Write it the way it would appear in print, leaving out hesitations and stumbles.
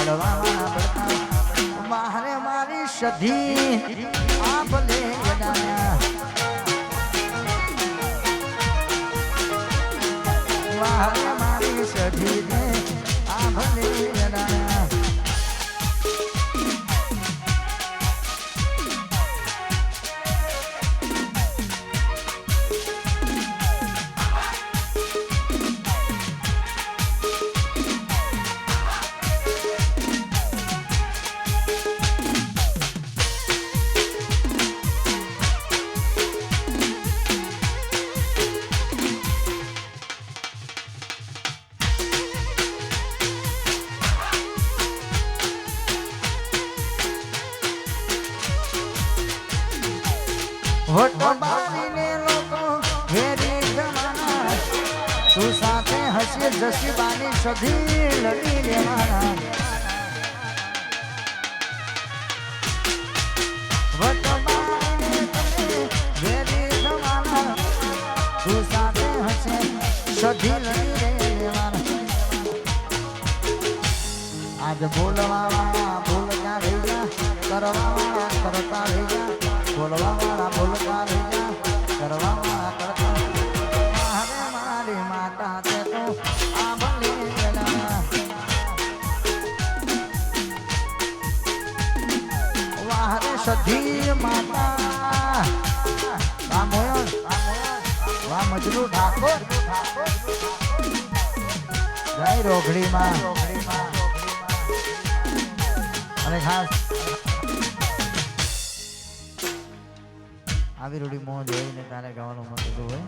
બળવાના બળતા મારે મારી સધી આ ભલે ગડાયા મારે મારી સધી ને આ ભલે ગડાયા વટો બારીને લોકો ઘેરી જવાના તું સાથે હસી જસી બાની સધી લડી લેવાના વટો બારીને તમે ઘેરી જવાના તું સાથે હસી સધી લડી લેવાના આજ બોલવાવાળા બોલતા રહી જા કરવાવાળા કરતા રહી જા બોલવાવાળા બોલતા રહી જા કરવાવાળા કરતા મારે મારી માતા તે તો આ ભલે ગડા વાહરે સધી માતા રામોયણ વાહ મજનુ ઠાકોર જય રોઘડીમાં અને ખાસ આવી રૂડી મોં જોઈને તારે ગાવાનું મન થતું હોય